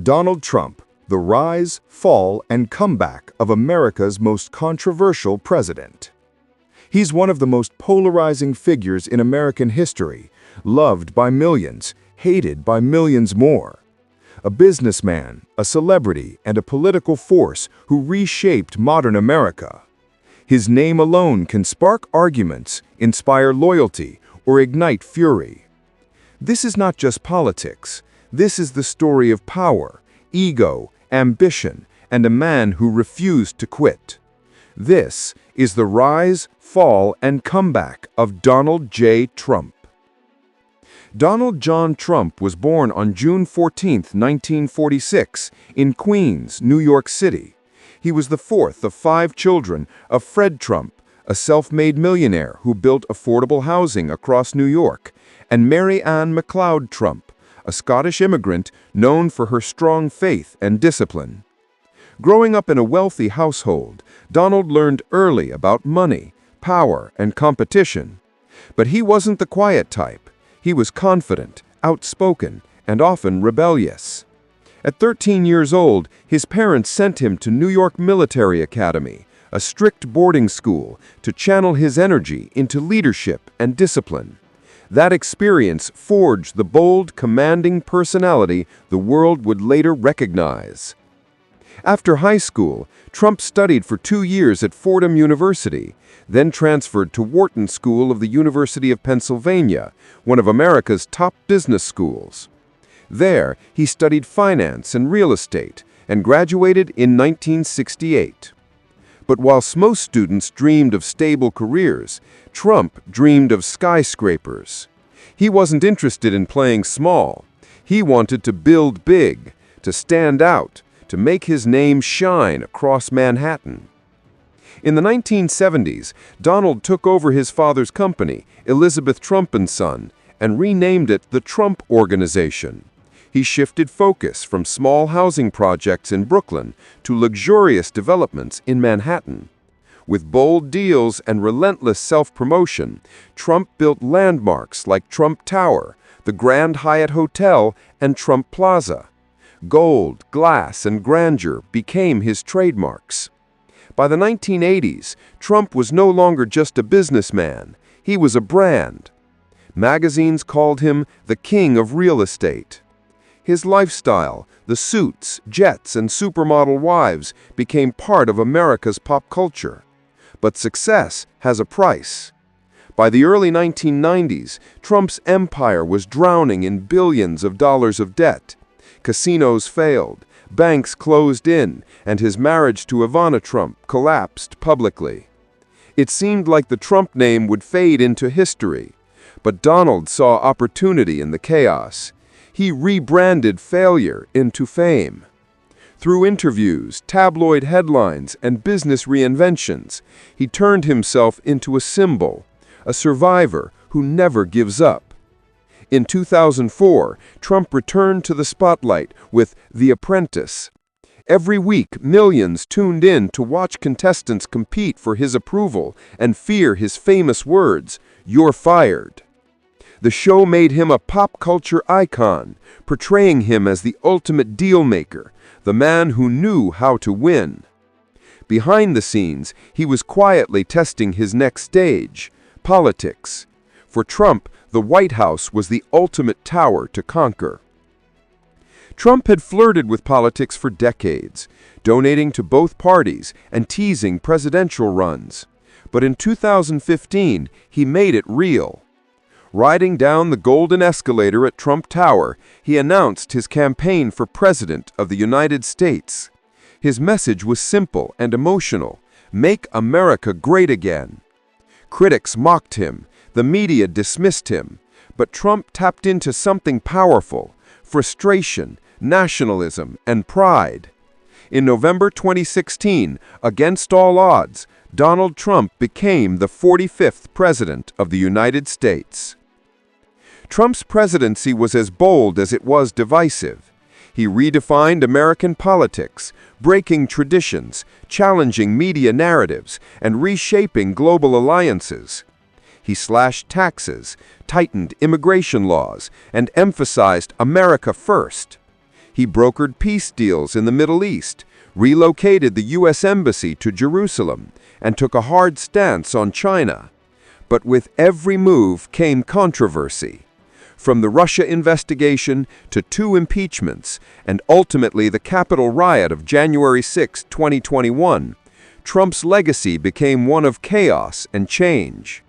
Donald Trump, the rise, fall, and comeback of America's most controversial president. He's one of the most polarizing figures in American history, loved by millions, hated by millions more. A businessman, a celebrity, and a political force who reshaped modern America. His name alone can spark arguments, inspire loyalty, or ignite fury. This is not just politics. This is the story of power, ego, ambition, and a man who refused to quit. This is the rise, fall, and comeback of Donald J. Trump. Donald John Trump was born on June 14, 1946, in Queens, New York City. He was the fourth of 5 children of Fred Trump, a self-made millionaire who built affordable housing across New York, and Mary Ann MacLeod Trump, a Scottish immigrant known for her strong faith and discipline. Growing up in a wealthy household, Donald learned early about money, power, and competition. But he wasn't the quiet type. He was confident, outspoken, and often rebellious. At 13 years old, his parents sent him to New York Military Academy, a strict boarding school, to channel his energy into leadership and discipline. That experience forged the bold, commanding personality the world would later recognize. After high school, Trump studied for 2 years at Fordham University, then transferred to Wharton School of the University of Pennsylvania, one of America's top business schools. There, he studied finance and real estate and graduated in 1968. But whilst most students dreamed of stable careers, Trump dreamed of skyscrapers. He wasn't interested in playing small. He wanted to build big, to stand out, to make his name shine across Manhattan. In the 1970s, Donald took over his father's company, Elizabeth Trump & Son, and renamed it the Trump Organization. He shifted focus from small housing projects in Brooklyn to luxurious developments in Manhattan. With bold deals and relentless self-promotion, Trump built landmarks like Trump Tower, the Grand Hyatt Hotel, and Trump Plaza. Gold, glass, and grandeur became his trademarks. By the 1980s, Trump was no longer just a businessman. He was a brand. Magazines called him the king of real estate. His lifestyle, the suits, jets, and supermodel wives became part of America's pop culture. But success has a price. By the early 1990s, Trump's empire was drowning in billions of dollars of debt. Casinos failed, banks closed in, and his marriage to Ivana Trump collapsed publicly. It seemed like the Trump name would fade into history. But Donald saw opportunity in the chaos. He rebranded failure into fame. Through interviews, tabloid headlines, and business reinventions, he turned himself into a symbol, a survivor who never gives up. In 2004, Trump returned to the spotlight with The Apprentice. Every week, millions tuned in to watch contestants compete for his approval and fear his famous words, "You're fired." The show made him a pop culture icon, portraying him as the ultimate deal maker, the man who knew how to win. Behind the scenes, he was quietly testing his next stage, politics. For Trump, the White House was the ultimate tower to conquer. Trump had flirted with politics for decades, donating to both parties and teasing presidential runs. But in 2015, he made it real. Riding down the golden escalator at Trump Tower, he announced his campaign for President of the United States. His message was simple and emotional: make America great again. Critics mocked him, the media dismissed him, but Trump tapped into something powerful: frustration, nationalism, and pride. In November 2016, against all odds, Donald Trump became the 45th President of the United States. Trump's presidency was as bold as it was divisive. He redefined American politics, breaking traditions, challenging media narratives, and reshaping global alliances. He slashed taxes, tightened immigration laws, and emphasized America first. He brokered peace deals in the Middle East, relocated the U.S. Embassy to Jerusalem, and took a hard stance on China. But with every move came controversy. From the Russia investigation to 2 impeachments, and ultimately the Capitol riot of January 6, 2021, Trump's legacy became one of chaos and change.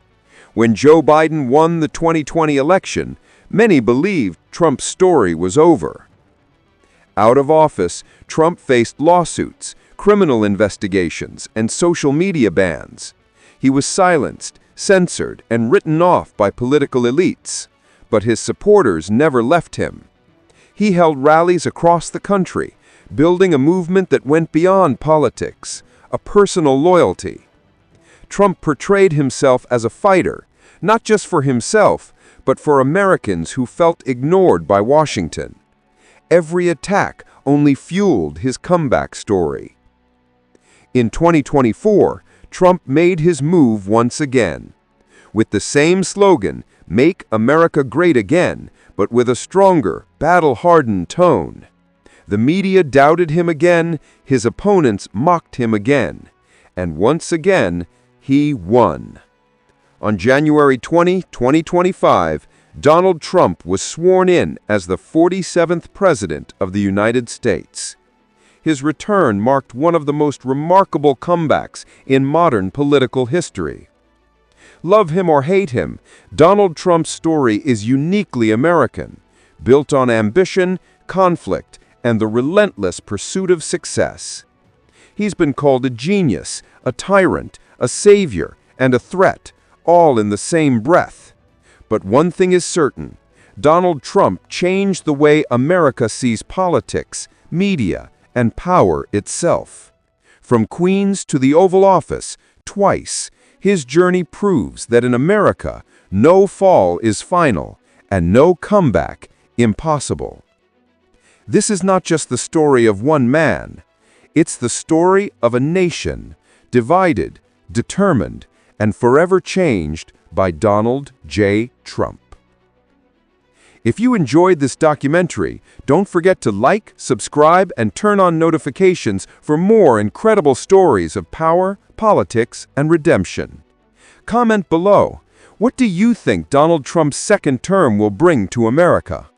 When Joe Biden won the 2020 election, many believed Trump's story was over. Out of office, Trump faced lawsuits, criminal investigations, and social media bans. He was silenced, censored, and written off by political elites. But his supporters never left him. He held rallies across the country, building a movement that went beyond politics, a personal loyalty. Trump portrayed himself as a fighter, not just for himself, but for Americans who felt ignored by Washington. Every attack only fueled his comeback story. In 2024, Trump made his move once again. With the same slogan, "Make America Great Again," but with a stronger, battle-hardened tone. The media doubted him again, his opponents mocked him again, and once again, he won. On January 20, 2025, Donald Trump was sworn in as the 47th President of the United States. His return marked one of the most remarkable comebacks in modern political history. Love him or hate him, Donald Trump's story is uniquely American, built on ambition, conflict, and the relentless pursuit of success. He's been called a genius, a tyrant, a savior, and a threat, all in the same breath. But one thing is certain, Donald Trump changed the way America sees politics, media, and power itself. From Queens to the Oval Office, twice, his journey proves that in America, no fall is final and no comeback impossible. This is not just the story of one man. It's the story of a nation, divided, determined, and forever changed by Donald J. Trump. If you enjoyed this documentary, don't forget to like, subscribe, and turn on notifications for more incredible stories of power, politics, and redemption. Comment below. What do you think Donald Trump's second term will bring to America?